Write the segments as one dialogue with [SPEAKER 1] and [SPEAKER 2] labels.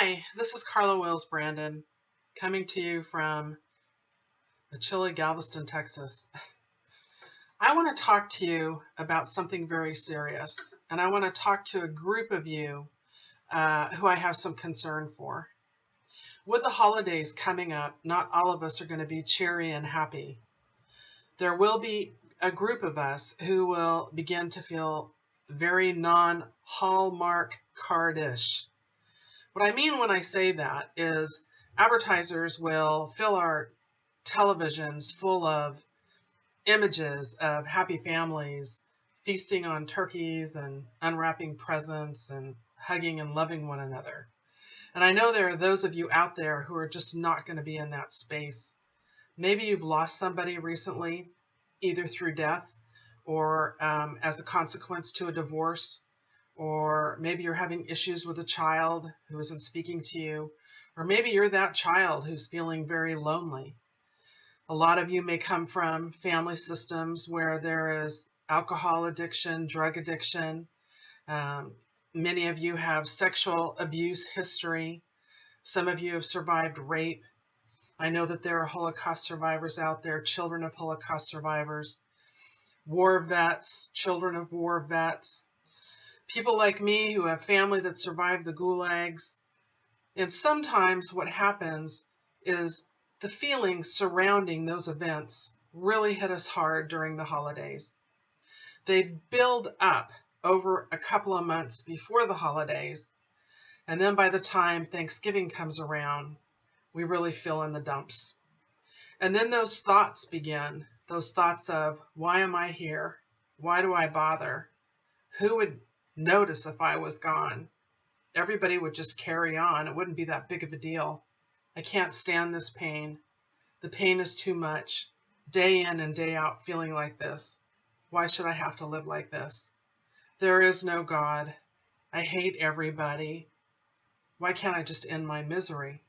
[SPEAKER 1] Hi, this is Carla Wills Brandon, coming to you from the chilly Galveston, Texas. I want to talk to you about something very serious, and I want to talk to a group of you who I have some concern for. With the holidays coming up, not all of us are going to be cheery and happy. There will be a group of us who will begin to feel very non-Hallmark card-ish. What I mean when I say that is advertisers will fill our televisions full of images of happy families feasting on turkeys and unwrapping presents and hugging and loving one another. And I know there are those of you out there who are just not going to be in that space. Maybe you've lost somebody recently, either through death or as a consequence to a divorce. Or maybe you're having issues with a child who isn't speaking to you. Or maybe you're that child who's feeling very lonely. A lot of you may come from family systems where there is alcohol addiction, drug addiction. Many of you have sexual abuse history. Some of you have survived rape. I know that there are Holocaust survivors out there, children of Holocaust survivors, war vets, children of war vets. People like me who have family that survived the gulags. And sometimes what happens is the feelings surrounding those events really hit us hard during the holidays. They build up over a couple of months before the holidays. And then by the time Thanksgiving comes around, we really feel in the dumps. And then those thoughts begin, those thoughts of, why am I here? Why do I bother? Who would notice if I was gone? Everybody would just carry on. It wouldn't be that big of a deal. I can't stand this pain. The pain is too much. Day in and day out feeling like this. Why should I have to live like this? There is no God. I hate everybody. Why can't I just end my misery?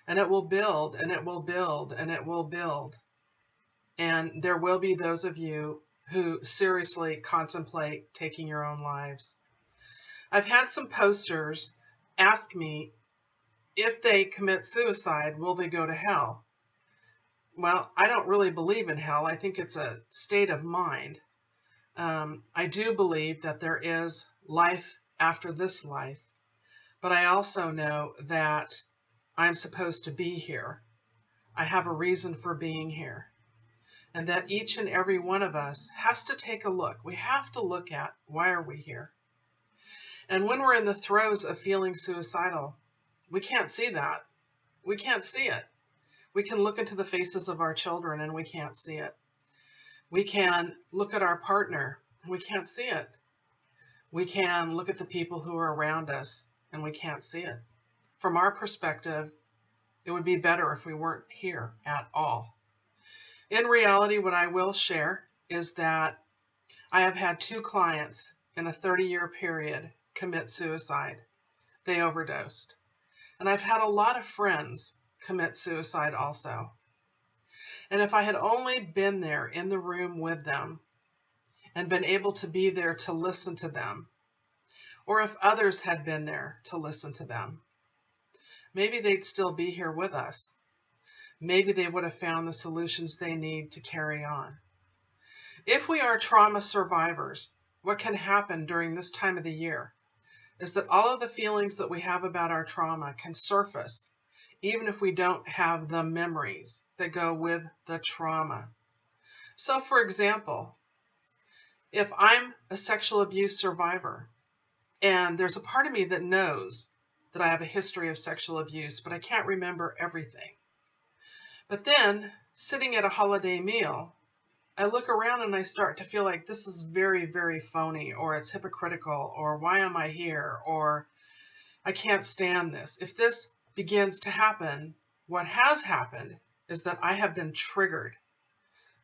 [SPEAKER 1] And it will build, and it will build, and it will build. And there will be those of you who seriously contemplate taking your own lives. I've had some posters ask me if they commit suicide, will they go to hell? Well, I don't really believe in hell. I think it's a state of mind. I do believe that there is life after this life, but I also know that I'm supposed to be here. I have a reason for being here. And that each and every one of us has to take a look. We have to look at, why are we here? And when we're in the throes of feeling suicidal, we can't see that. We can't see it. We can look into the faces of our children and we can't see it. We can look at our partner and we can't see it. We can look at the people who are around us and we can't see it. From our perspective, it would be better if we weren't here at all. In reality, what I will share is that I have had 2 clients in a 30-year period commit suicide. They overdosed. And I've had a lot of friends commit suicide also. And if I had only been there in the room with them and been able to be there to listen to them, or if others had been there to listen to them, maybe they'd still be here with us. Maybe they would have found the solutions they need to carry on. If we are trauma survivors, what can happen during this time of the year is that all of the feelings that we have about our trauma can surface, even if we don't have the memories that go with the trauma. So, for example, if I'm a sexual abuse survivor, and there's a part of me that knows that I have a history of sexual abuse, but I can't remember everything. But then, sitting at a holiday meal, I look around and I start to feel like this is very, very phony, or it's hypocritical, or why am I here, or I can't stand this. If this begins to happen, what has happened is that I have been triggered.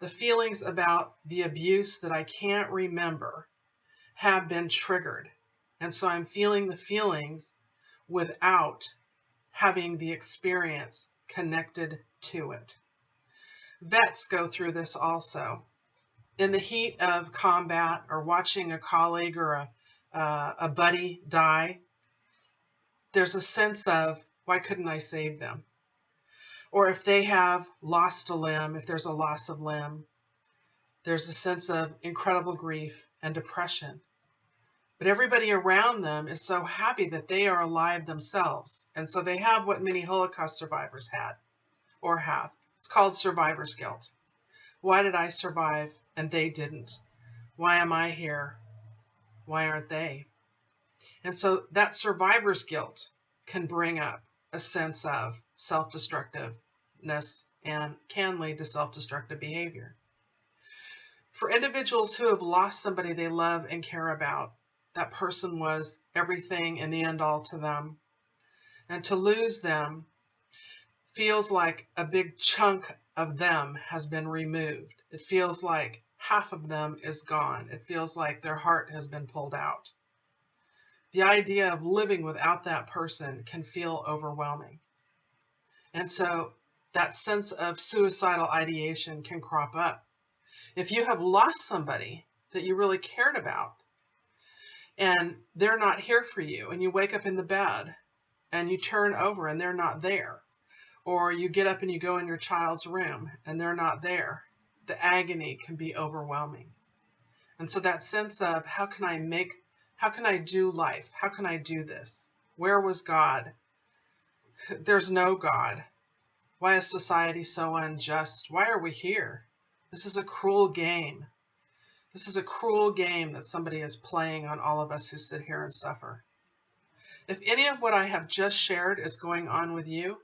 [SPEAKER 1] The feelings about the abuse that I can't remember have been triggered. And so I'm feeling the feelings without having the experience connected to it. Vets go through this also. In the heat of combat or watching a colleague or a buddy die, there's a sense of, why couldn't I save them? Or if they have lost a limb, if there's a loss of limb, there's a sense of incredible grief and depression. But everybody around them is so happy that they are alive themselves. And so they have what many Holocaust survivors had or have. It's called survivor's guilt. Why did I survive and they didn't? Why am I here? Why aren't they? And so that survivor's guilt can bring up a sense of self-destructiveness and can lead to self-destructive behavior. For individuals who have lost somebody they love and care about, that person was everything and the end all to them. And to lose them feels like a big chunk of them has been removed. It feels like half of them is gone. It feels like their heart has been pulled out. The idea of living without that person can feel overwhelming. And so that sense of suicidal ideation can crop up. If you have lost somebody that you really cared about, and they're not here for you, and you wake up in the bed and you turn over and they're not there, or you get up and you go in your child's room and they're not there, the agony can be overwhelming. And so that sense of, how can I do life? How can I do this? Where was God? There's no God. Why is society so unjust? Why are we here? This is a cruel game. This is a cruel game that somebody is playing on all of us who sit here and suffer. If any of what I have just shared is going on with you,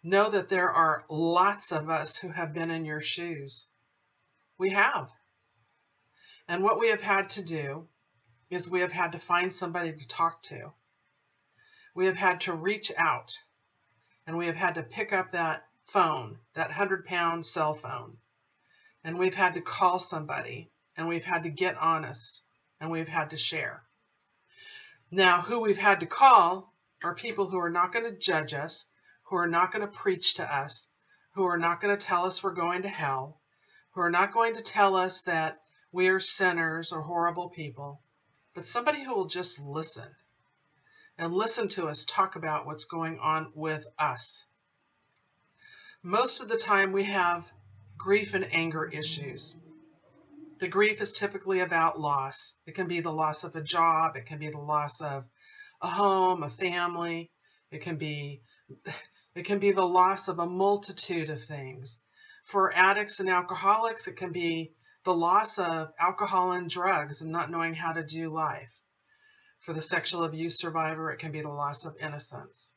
[SPEAKER 1] know that there are lots of us who have been in your shoes. We have. And what we have had to do is we have had to find somebody to talk to. We have had to reach out, and we have had to pick up that phone, that 100-pound cell phone, and we've had to call somebody, and we've had to get honest, and we've had to share. Now, who we've had to call are people who are not going to judge us, who are not going to preach to us, who are not going to tell us we're going to hell, who are not going to tell us that we are sinners or horrible people, but somebody who will just listen and listen to us talk about what's going on with us. Most of the time we have grief and anger issues. The grief is typically about loss. It can be the loss of a job. It can be the loss of a home, a family. It can be the loss of a multitude of things. For addicts and alcoholics, it can be the loss of alcohol and drugs and not knowing how to do life. For the sexual abuse survivor, it can be the loss of innocence.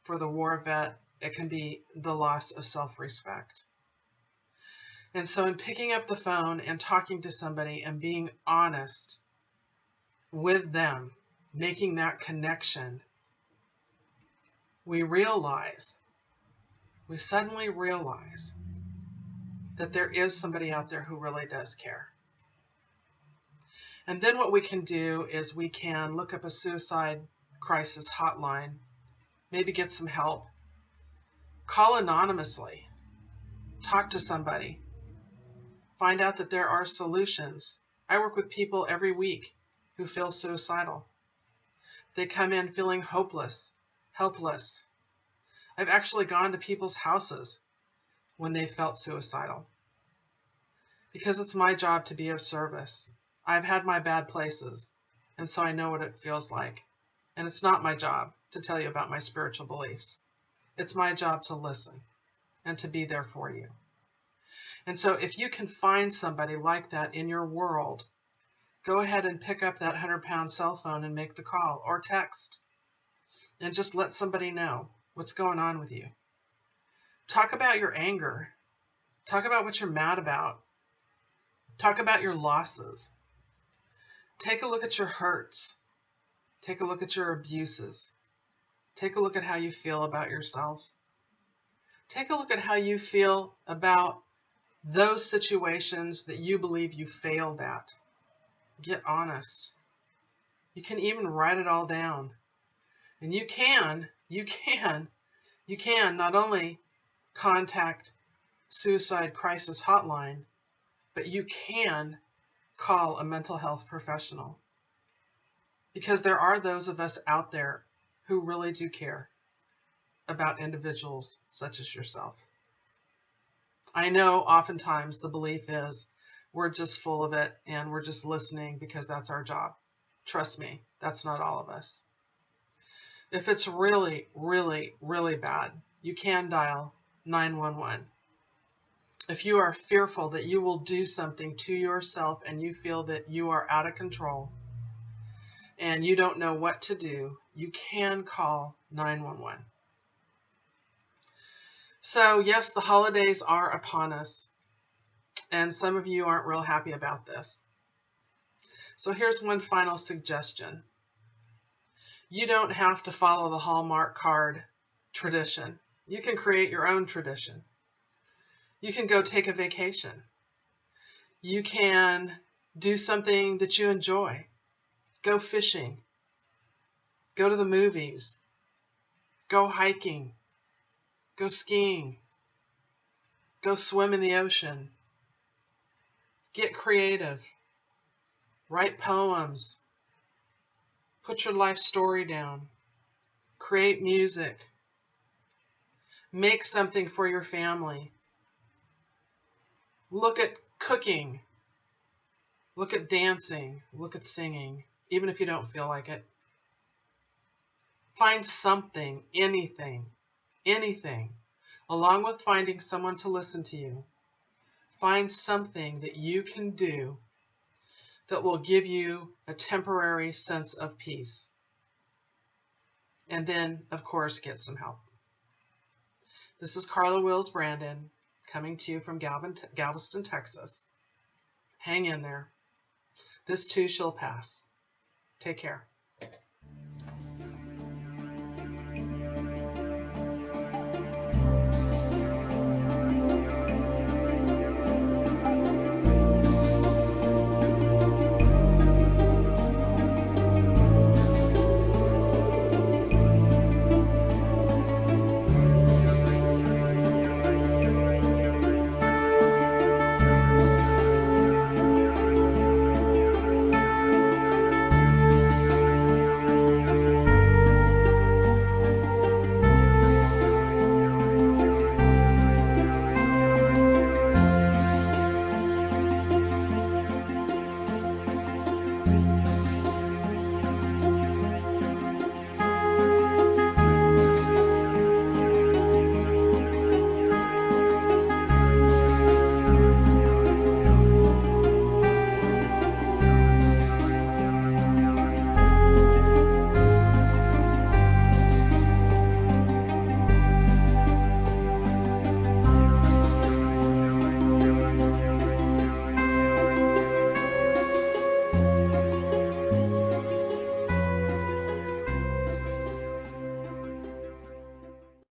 [SPEAKER 1] For the war vet, it can be the loss of self-respect. And so in picking up the phone and talking to somebody and being honest with them, making that connection, we suddenly realize that there is somebody out there who really does care. And then what we can do is we can look up a suicide crisis hotline, maybe get some help, call anonymously, talk to somebody, find out that there are solutions. I work with people every week who feel suicidal. They come in feeling hopeless, helpless. I've actually gone to people's houses when they felt suicidal because it's my job to be of service. I've had my bad places, and so I know what it feels like. And it's not my job to tell you about my spiritual beliefs. It's my job to listen and to be there for you. And so if you can find somebody like that in your world, go ahead and pick up that 100-pound cell phone and make the call or text and just let somebody know what's going on with you. Talk about your anger. Talk about what you're mad about. Talk about your losses. Take a look at your hurts. Take a look at your abuses. Take a look at how you feel about yourself. Take a look at how you feel about those situations that you believe you failed at. Get honest. You can even write it all down. And you can not only contact Suicide Crisis Hotline, but you can call a mental health professional. Because there are those of us out there who really do care about individuals such as yourself. I know oftentimes the belief is we're just full of it and we're just listening because that's our job. Trust me, that's not all of us. If it's really, really, really bad, you can dial 911. If you are fearful that you will do something to yourself and you feel that you are out of control and you don't know what to do, you can call 911. So yes, the holidays are upon us, and some of you aren't real happy about this. So here's one final suggestion. You don't have to follow the Hallmark card tradition. You can create your own tradition. You can go take a vacation. You can do something that you enjoy. Go fishing. Go to the movies. Go hiking. Go skiing. Go swim in the ocean. Get creative. Write poems. Put your life story down. Create music. Make something for your family. Look at cooking. Look at dancing. Look at singing, even if you don't feel like it. Find something, anything, along with finding someone to listen to you. Find something that you can do that will give you a temporary sense of peace. And then, of course, get some help. This is Carla Wills Brandon, coming to you from Galveston, Texas. Hang in there. This too shall pass. Take care.